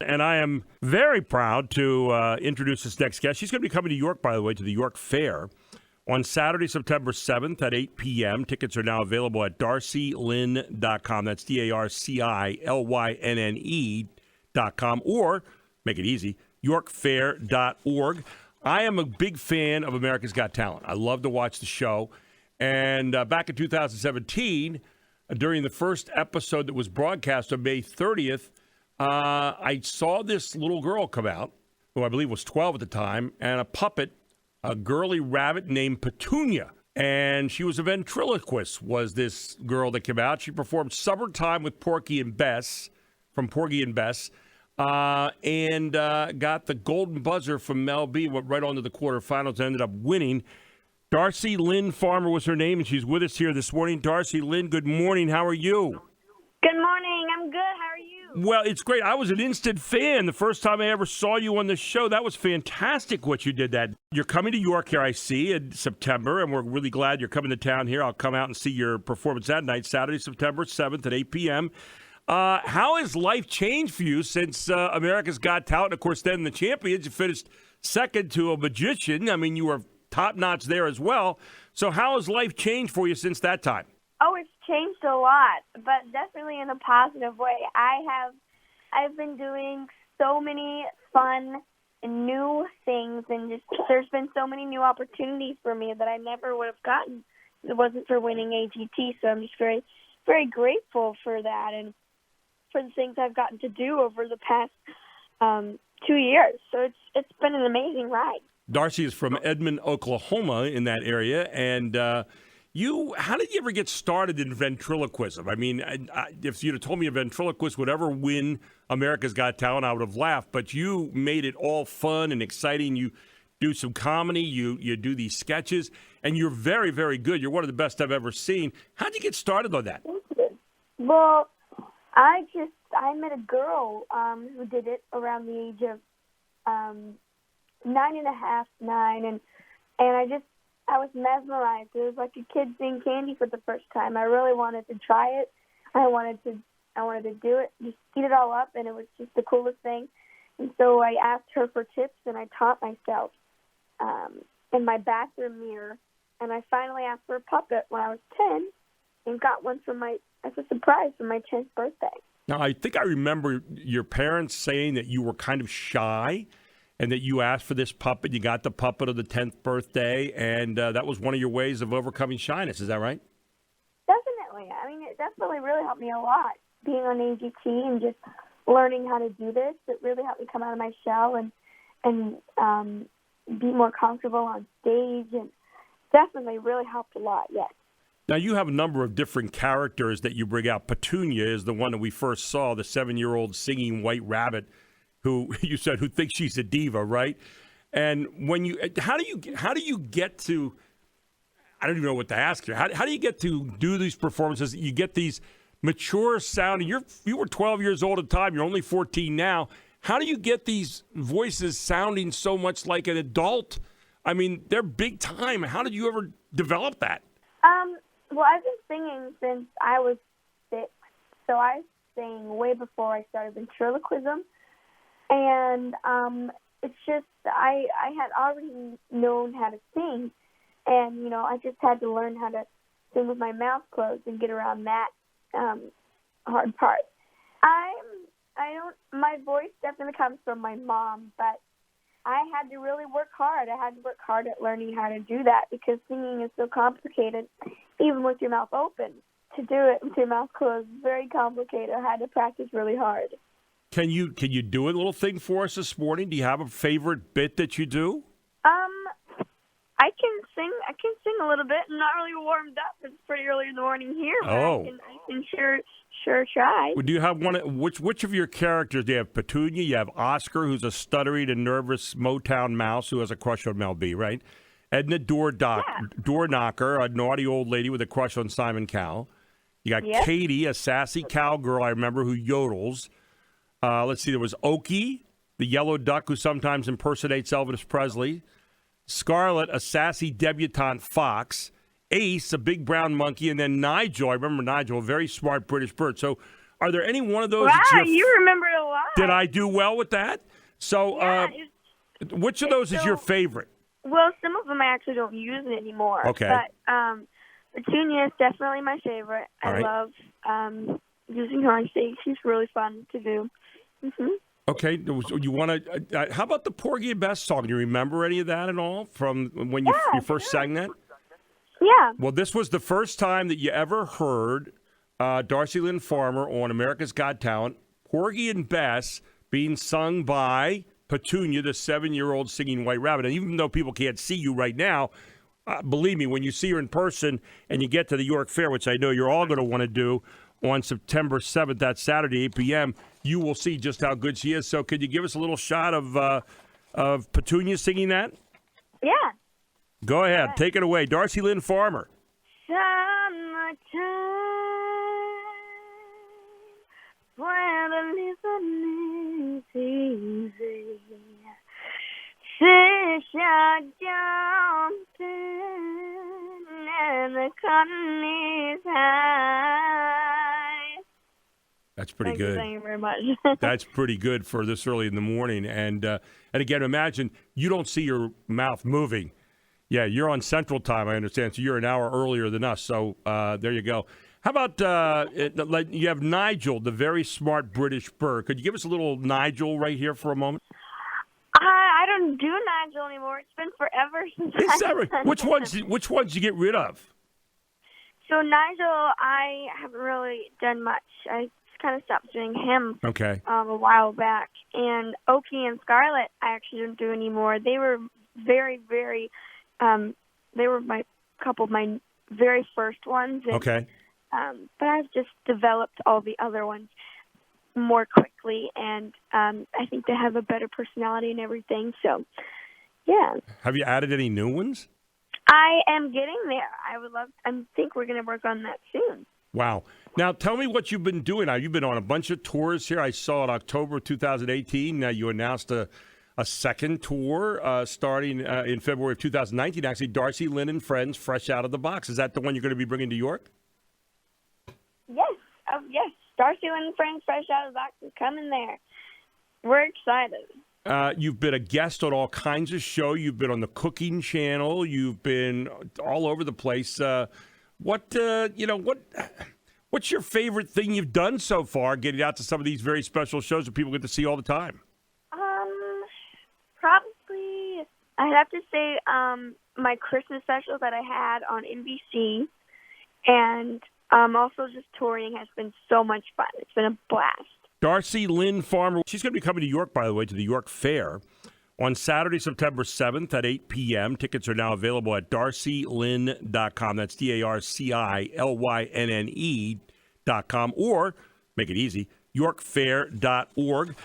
And I am very proud to introduce this next guest. She's going to be coming to York, by the way, to the York Fair on Saturday, September 7th at 8 p.m. Tickets are now available at darcilynne.com. That's DarcilYnne.com. Or, make it easy, yorkfair.org. I am a big fan of America's Got Talent. I love to watch the show. And back in 2017, during the first episode that was broadcast on May 30th, I saw this little girl come out, who I believe was 12 at the time, and a puppet, a girly rabbit named Petunia. And she was a ventriloquist, was this girl that came out. She performed Summertime with Porgy and Bess, from Porgy and Bess, and got the golden buzzer from Mel B, went right on to the quarterfinals, ended up winning. Darci Lynne Farmer was her name, and she's with us here this morning. Darci Lynne, good morning. How are you? Good morning. I'm good. How are you? Well, it's great. I was an instant fan the first time I ever saw you on the show. That was fantastic what you did that. You're coming to York here, I see, in September, and we're really glad you're coming to town here. I'll come out and see your performance that night, Saturday, September 7th at 8 p.m. How has life changed for you since America's Got Talent? Of course, then the champions, you finished second to a magician. I mean, you were top-notch there as well. So how has life changed for you since that time? Oh, it's changed a lot, but definitely in a positive way. I've been doing so many fun and new things, and just there's been so many new opportunities for me that I never would have gotten if it wasn't for winning AGT. So I'm just very, very grateful for that and for the things I've gotten to do over the past 2 years. So it's been an amazing ride. Darcy is from Edmond, Oklahoma, in that area, and how did you ever get started in ventriloquism? I mean, if you'd have told me a ventriloquist would ever win America's Got Talent, I would have laughed, but you made it all fun and exciting. You do some comedy, you do these sketches, and you're very, very good. You're one of the best I've ever seen. How'd you get started on that? Well, I met a girl who did it around the age of 9 and I was mesmerized. It was like a kid seeing candy for the first time. I really wanted to try it. I wanted to do it, just eat it all up, and it was just the coolest thing. And so I asked her for tips, and I taught myself in my bathroom mirror. And I finally asked for a puppet when I was 10 and got one as a surprise for my 10th birthday. Now, I think I remember your parents saying that you were kind of shy and that you asked for this puppet. You got the puppet on the 10th birthday, and that was one of your ways of overcoming shyness. Is that right? Definitely. I mean, it definitely really helped me a lot, being on AGT and just learning how to do this. It really helped me come out of my shell and be more comfortable on stage, and definitely really helped a lot, yes. Now, you have a number of different characters that you bring out. Petunia is the one that we first saw, the 7-year-old singing white rabbit who you said who thinks she's a diva, right? And how do you get to? I don't even know what to ask you. How do you get to do these performances? You get these mature sounding. You were 12 years old at the time. You're only 14 now. How do you get these voices sounding so much like an adult? I mean, they're big time. How did you ever develop that? Well, I've been singing since I was 6, so I sang way before I started ventriloquism. And it's just I had already known how to sing, and I just had to learn how to sing with my mouth closed and get around that hard part. My voice definitely comes from my mom, but I had to really work hard. I had to work hard at learning how to do that because singing is so complicated, even with your mouth open. To do it with your mouth closed is very complicated. I had to practice really hard. Can you do a little thing for us this morning? Do you have a favorite bit that you do? I can sing a little bit. I'm not really warmed up. It's pretty early in the morning here, but I can sure try. Do you have one? Which of your characters do you have? Petunia. You have Oscar, who's a stuttering and nervous Motown mouse who has a crush on Mel B, right? Edna door knocker, a naughty old lady with a crush on Simon Cowell. You got Katie, a sassy cowgirl I remember who yodels. Let's see, there was Okie, the yellow duck who sometimes impersonates Elvis Presley. Scarlet, a sassy debutante fox. Ace, a big brown monkey. And then Nigel, I remember Nigel, a very smart British bird. So are there any one of those? Wow, you remembered a lot. Did I do well with that? So, Yeah, which of those is your favorite? well, some of them I actually don't use it anymore. Okay. But Petunia is definitely my favorite. All I right. love using her on stage. She's really fun to do. Mm-hmm. Okay, so you want to? How about the Porgy and Bess song? Do you remember any of that at all from when you first sang that? Yeah. Well, this was the first time that you ever heard Darci Lynne Farmer on America's Got Talent, Porgy and Bess being sung by Petunia, the 7-year-old singing White Rabbit. And even though people can't see you right now, believe me, when you see her in person and you get to the York Fair, which I know you're all going to want to do on September 7th, that Saturday, 8 p.m., you will see just how good she is. So could you give us a little shot of Petunia singing that? Yeah. Go ahead. Take it away. Darci Lynne Farmer. Summertime, where the living is easy. Fish are jumping and the cotton is high. That's pretty Thank good. you very much. That's pretty good for this early in the morning. And again, imagine you don't see your mouth moving. Yeah, you're on Central Time, I understand. So you're an hour earlier than us. So there you go. How about you have Nigel, the very smart British bird. Could you give us a little Nigel right here for a moment? I don't do Nigel anymore. It's been forever since Is that right? done Which ones you get rid of? So Nigel, I haven't really done much. I kind of stopped doing him Okay. a while back. And Okie and Scarlet, I actually don't do anymore. They were very, very, they were my couple of my very first ones. And, Okay. but I've just developed all the other ones more quickly, and I think they have a better personality and everything. So, yeah. Have you added any new ones? I am getting there. I think we're going to work on that soon. Wow. Now, tell me what you've been doing. Now, you've been on a bunch of tours here. I saw in October 2018. Now, you announced a second tour starting in February of 2019. Actually, Darci Lynne and Friends, Fresh Out of the Box. Is that the one you're going to be bringing to York? Yes. Yes. Darcy Lynne and Friends, Fresh Out of the Box is coming there. We're excited. You've been a guest on all kinds of shows. You've been on the Cooking Channel. You've been all over the place. What's your favorite thing you've done so far, getting out to some of these very special shows that people get to see all the time? Probably, I'd have to say my Christmas special that I had on NBC, and also just touring has been so much fun. It's been a blast. Darci Lynne Farmer, she's going to be coming to York, by the way, to the York Fair on Saturday, September 7th at 8 p.m. Tickets are now available at darcilynne.com. That's DarciLynne.com. Or, make it easy, yorkfair.org.